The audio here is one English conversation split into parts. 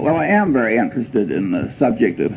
Well, I am very interested in the subject of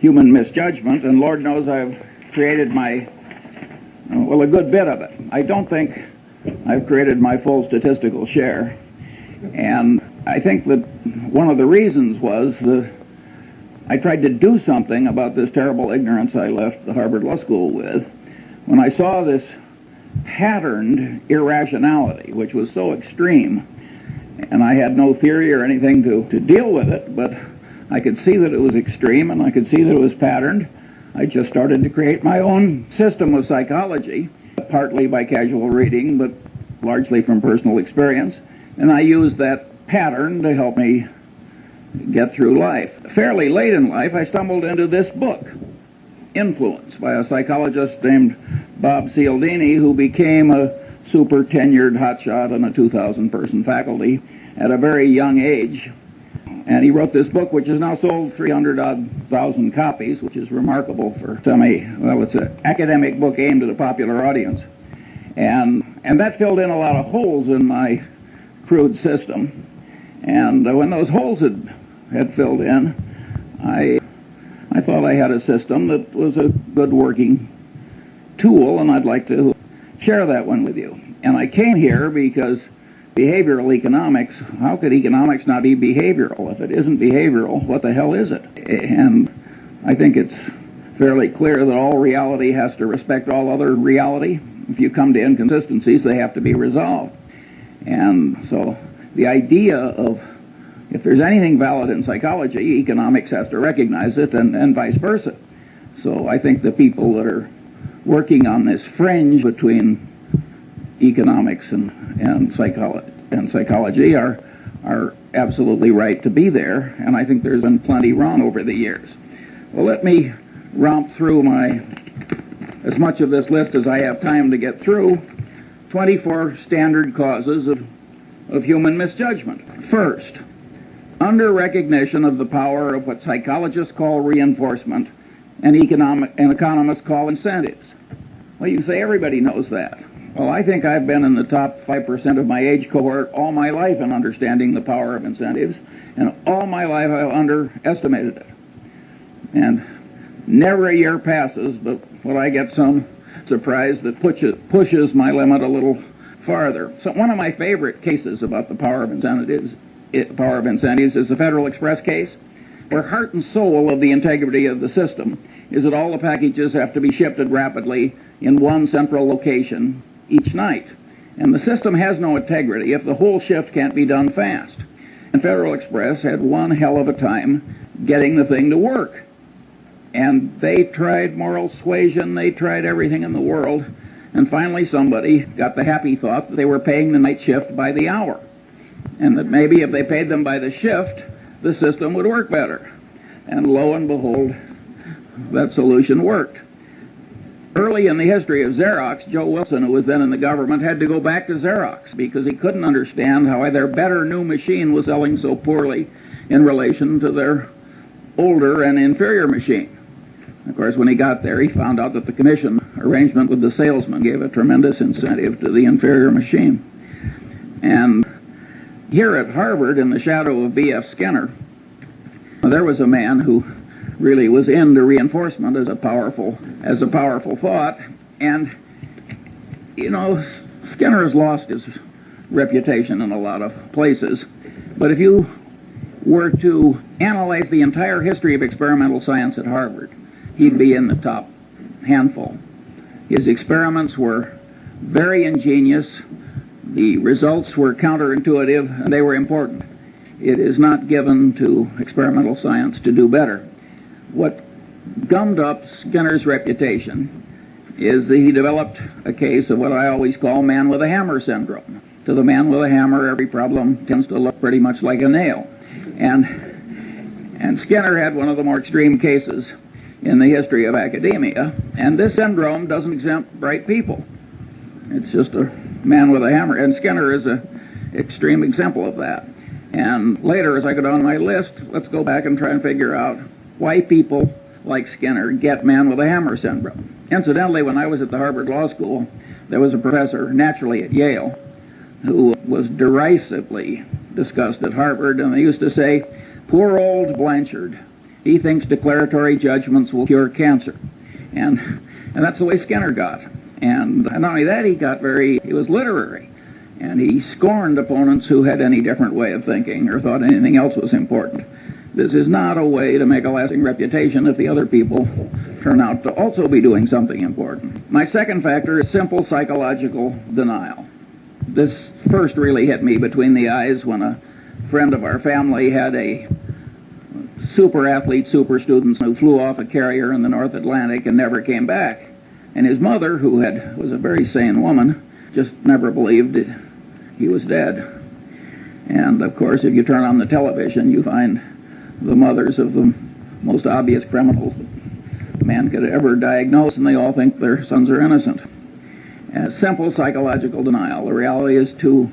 human misjudgment, and Lord knows I've created a good bit of it. I don't think I've created my full statistical share, and I think that one of the reasons was that I tried to do something about this terrible ignorance I left the Harvard Law School with when I saw this patterned irrationality, which was so extreme, and I had no theory or anything to deal with it, but I could see that it was extreme and I could see that it was patterned. I just started to create my own system of psychology, partly by casual reading, but largely from personal experience, and I used that pattern to help me get through life. Fairly late in life, I stumbled into this book, Influence, by a psychologist named Bob Cialdini, who became a super tenured hotshot on a 2,000-person faculty at a very young age. And he wrote this book, which has now sold 300,000 copies, which is remarkable for it's an academic book aimed at a popular audience. And that filled in a lot of holes in my crude system. And when those holes had filled in, I thought I had a system that was a good working tool, and I'd like to share that one with you. And I came here because behavioral economics, how could economics not be behavioral? If it isn't behavioral, what the hell is it? And I think it's fairly clear that all reality has to respect all other reality. If you come to inconsistencies, they have to be resolved. And so the idea of if there's anything valid in psychology, economics has to recognize it, and vice versa. So I think the people that are working on this fringe between economics and psychology are absolutely right to be there, and I think there's been plenty wrong over the years. Well, let me romp through as much of this list as I have time to get through. 24 standard causes of human misjudgment. First, under recognition of the power of what psychologists call reinforcement and economists call incentives. Well, you can say everybody knows that. Well, I think I've been in the top 5% of my age cohort all my life in understanding the power of incentives, and all my life I've underestimated it. And never a year passes but when I get some surprise that pushes my limit a little farther. So one of my favorite cases about the power of incentives is the Federal Express case, where heart and soul of the integrity of the system is that all the packages have to be shipped rapidly in one central location each night. And the system has no integrity if the whole shift can't be done fast. And Federal Express had one hell of a time getting the thing to work. And they tried moral suasion, they tried everything in the world, and finally somebody got the happy thought that they were paying the night shift by the hour, and that maybe if they paid them by the shift, the system would work better. And lo and behold, that solution worked. Early in the history of Xerox, Joe Wilson, who was then in the government, had to go back to Xerox because he couldn't understand how their better new machine was selling so poorly in relation to their older and inferior machine. Of course, when he got there, he found out that the commission arrangement with the salesman gave a tremendous incentive to the inferior machine. And here at Harvard, in the shadow of B.F. Skinner, there was a man who really was into reinforcement as a powerful thought. And, you know, Skinner has lost his reputation in a lot of places. But if you were to analyze the entire history of experimental science at Harvard, he'd be in the top handful. His experiments were very ingenious. The results were counterintuitive, and they were important. It is not given to experimental science to do better. What gummed up Skinner's reputation is that he developed a case of what I always call man with a hammer syndrome. To the man with a hammer, every problem tends to look pretty much like a nail. And Skinner had one of the more extreme cases in the history of academia, and this syndrome doesn't exempt bright people. It's just a man with a hammer, and Skinner is an extreme example of that. And later, as I go down my list, let's go back and try and figure out why people like Skinner get man with a hammer syndrome. Incidentally, when I was at the Harvard Law School, there was a professor, naturally at Yale, who was derisively discussed at Harvard, and they used to say Poor old Blanchard. He thinks declaratory judgments will cure cancer. And that's the way Skinner got. And not only that, he was literary. And he scorned opponents who had any different way of thinking or thought anything else was important. This is not a way to make a lasting reputation if the other people turn out to also be doing something important. My second factor is simple psychological denial. This first really hit me between the eyes when a friend of our family had a super athlete, super student who flew off a carrier in the North Atlantic and never came back. And his mother, who was a very sane woman, just never believed it. He was dead. And, of course, if you turn on the television, you find the mothers of the most obvious criminals that man could ever diagnose, and they all think their sons are innocent. Simple psychological denial. The reality is too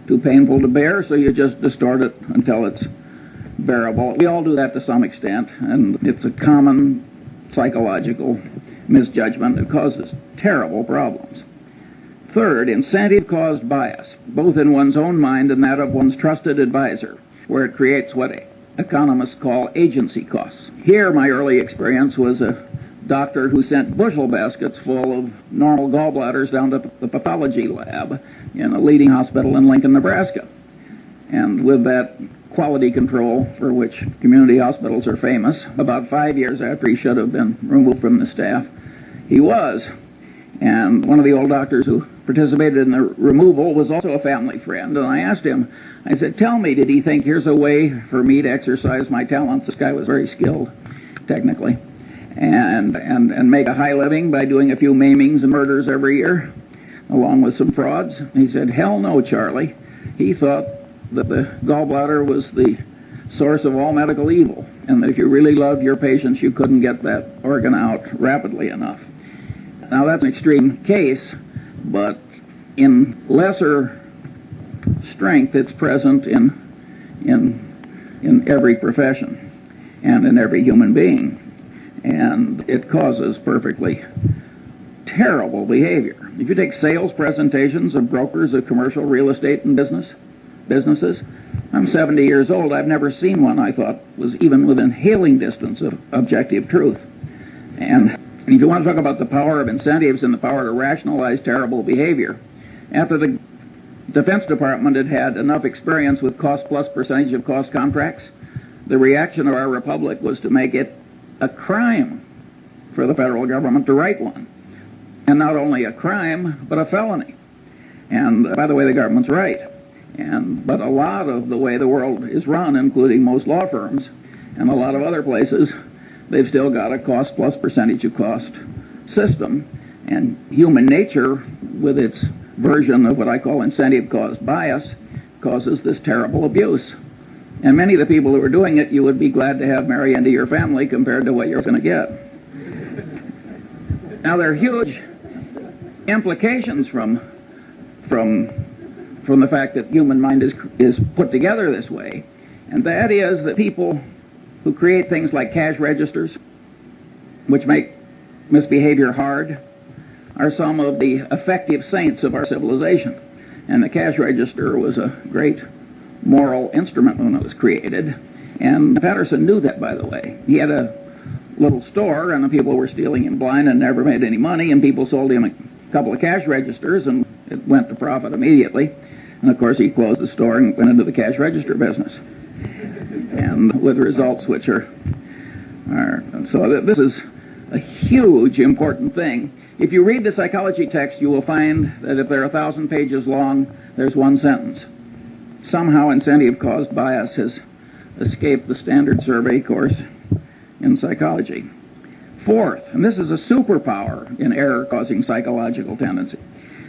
painful to bear, so you just distort it until it's bearable. We all do that to some extent, and it's a common psychological misjudgment that causes terrible problems. Third, incentive-caused bias, both in one's own mind and that of one's trusted advisor, where it creates what economists call agency costs. Here, my early experience was a doctor who sent bushel baskets full of normal gallbladders down to the pathology lab in a leading hospital in Lincoln, Nebraska. And with that quality control for which community hospitals are famous, about 5 years after he should have been removed from the staff, he was. And one of the old doctors who participated in the removal was also a family friend, and I asked him, I said, tell me, did he think here's a way for me to exercise my talents? This guy was very skilled, technically, and make a high living by doing a few maimings and murders every year, along with some frauds? He said, hell no, Charlie. He thought that the gallbladder was the source of all medical evil, and that if you really loved your patients, you couldn't get that organ out rapidly enough. Now, that's an extreme case, but in lesser strength, it's present in every profession and in every human being, and it causes perfectly terrible behavior. If you take sales presentations of brokers of commercial real estate and businesses, I'm 70 years old. I've never seen one I thought was even within hailing distance of objective truth. And if you want to talk about the power of incentives and the power to rationalize terrible behavior, after the Defense Department had had enough experience with cost plus percentage of cost contracts, the reaction of our republic was to make it a crime for the federal government to write one. And not only a crime, but a felony. And by the way, the government's right. But a lot of the way the world is run, including most law firms and a lot of other places, they've still got a cost plus percentage of cost system. And human nature, with its version of what I call incentive-caused bias, causes this terrible abuse. And many of the people who are doing it, you would be glad to have marry into your family compared to what you're going to get. Now, there are huge implications from the fact that human mind is put together this way, and that is that people who create things like cash registers, which make misbehavior hard, are some of the effective saints of our civilization. And the cash register was a great moral instrument when it was created, and Patterson knew that, by the way. He had a little store, and the people were stealing him blind and never made any money, and people sold him a couple of cash registers, and it went to profit immediately. And, of course, he closed the store and went into the cash register business, and with results which are so this is a huge, important thing. If you read the psychology text, you will find that if they're 1,000 pages long, there's one sentence. Somehow incentive-caused bias has escaped the standard survey course in psychology. Fourth, and this is a superpower in error-causing psychological tendency,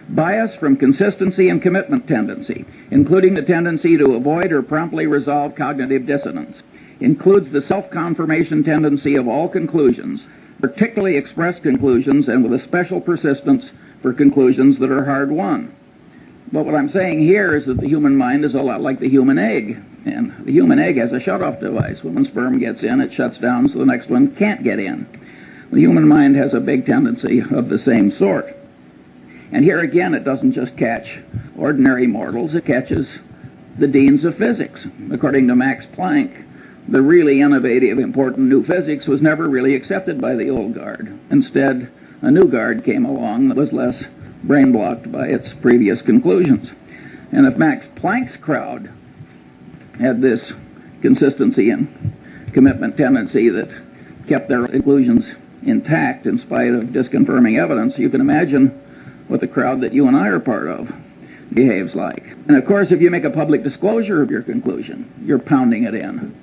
bias from consistency and commitment tendency, including the tendency to avoid or promptly resolve cognitive dissonance, includes the self-confirmation tendency of all conclusions, particularly expressed conclusions, and with a special persistence for conclusions that are hard-won. But what I'm saying here is that the human mind is a lot like the human egg, and the human egg has a shut-off device. When one sperm gets in, it shuts down so the next one can't get in. The human mind has a big tendency of the same sort. And here again, it doesn't just catch ordinary mortals, it catches the deans of physics. According to Max Planck, the really innovative, important new physics was never really accepted by the old guard. Instead, a new guard came along that was less brain-blocked by its previous conclusions. And if Max Planck's crowd had this consistency and commitment tendency that kept their conclusions intact in spite of disconfirming evidence, you can imagine what the crowd that you and I are part of behaves like. And of course, if you make a public disclosure of your conclusion, you're pounding it in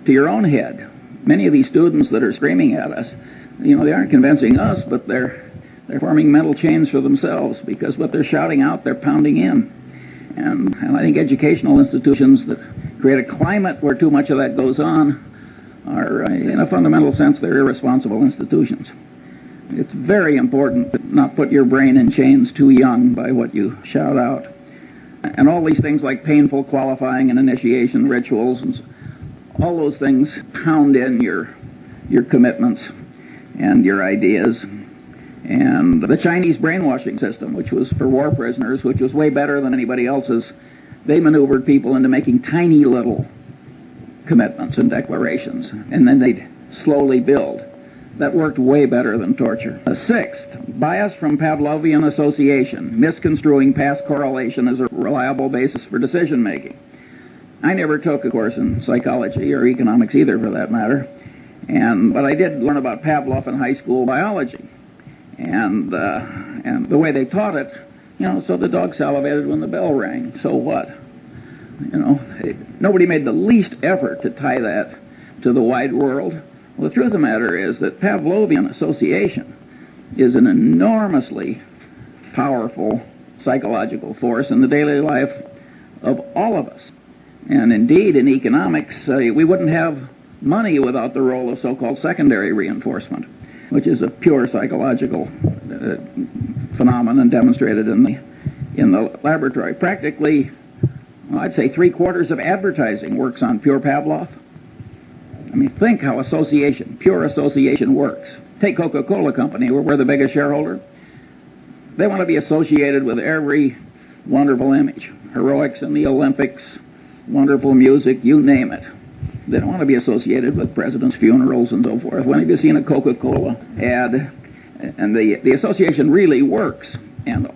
to your own head. Many of these students that are screaming at us, they aren't convincing us, but they're forming mental chains for themselves, because what they're shouting out, they're pounding in. And I think educational institutions that create a climate where too much of that goes on are, in a fundamental sense, they're irresponsible institutions. It's very important to not put your brain in chains too young by what you shout out. And all these things like painful qualifying and initiation rituals, and all those things pound in your commitments and your ideas. And the Chinese brainwashing system, which was for war prisoners, which was way better than anybody else's, they maneuvered people into making tiny little commitments and declarations, and then they'd slowly build. That worked way better than torture. Sixth, bias from Pavlovian association, misconstruing past correlation as a reliable basis for decision making. I never took a course in psychology or economics either, for that matter, but I did learn about Pavlov in high school biology. And the way they taught it, so the dog salivated when the bell rang. So what? Nobody made the least effort to tie that to the wide world. Well, the truth of the matter is that Pavlovian association is an enormously powerful psychological force in the daily life of all of us. And indeed, in economics, we wouldn't have money without the role of so-called secondary reinforcement, which is a pure psychological phenomenon demonstrated in the laboratory. Practically, I'd say 3/4 of advertising works on pure Pavlov. I mean, think how pure association works. Take Coca-Cola Company, we're the biggest shareholder. They want to be associated with every wonderful image. Heroics in the Olympics, wonderful music, you name it. They don't want to be associated with presidents' funerals and so forth. When have you seen a Coca-Cola ad? And the association really works. And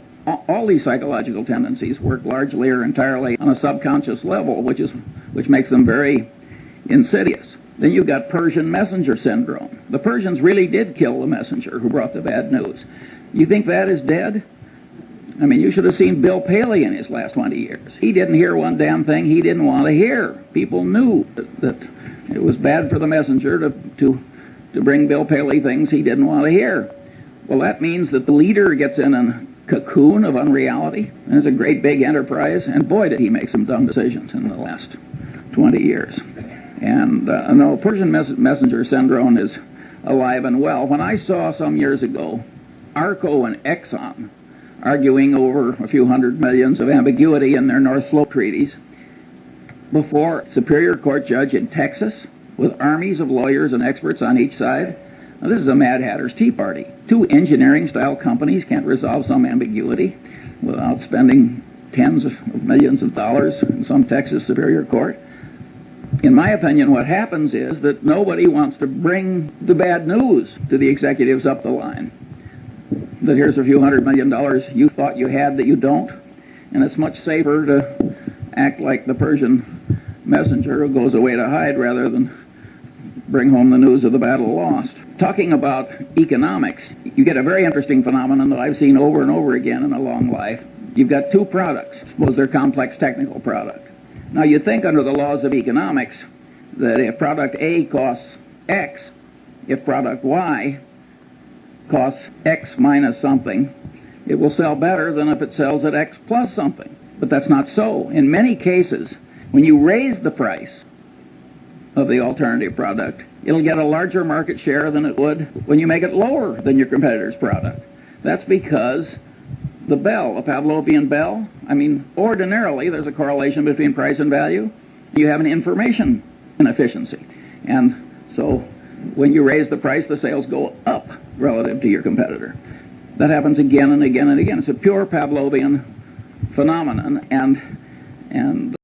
all these psychological tendencies work largely or entirely on a subconscious level, which makes them very insidious. Then you've got Persian messenger syndrome. The Persians really did kill the messenger who brought the bad news. You think that is dead? I mean, you should have seen Bill Paley in his last 20 years. He didn't hear one damn thing he didn't want to hear. People knew that it was bad for the messenger to bring Bill Paley things he didn't want to hear. Well, that means that the leader gets in a cocoon of unreality, and it's a great big enterprise, and boy, did he make some dumb decisions in the last 20 years. And no, Persian messenger syndrome is alive and well. When I saw some years ago Arco and Exxon arguing over a few hundred millions of ambiguity in their North Slope treaties before a Superior Court judge in Texas with armies of lawyers and experts on each side. Now, this is a Mad Hatter's Tea Party. Two engineering-style companies can't resolve some ambiguity without spending tens of millions of dollars in some Texas Superior Court. In my opinion, what happens is that nobody wants to bring the bad news to the executives up the line. That here's a few $100 million you thought you had that you don't, and it's much safer to act like the Persian messenger who goes away to hide rather than bring home the news of the battle lost. Talking about economics, you get a very interesting phenomenon that I've seen over and over again in a long life. You've got two products. Suppose they're complex technical product. Now, you think under the laws of economics that if product A costs X, if product Y costs X minus something, it will sell better than if it sells at X plus something. But that's not so. In many cases, when you raise the price of the alternative product, it'll get a larger market share than it would when you make it lower than your competitor's product. That's because the bell, a Pavlovian bell, ordinarily there's a correlation between price and value. You have an information inefficiency. And so when you raise the price, the sales go up relative to your competitor. That happens again and again and again. It's a pure Pavlovian phenomenon, and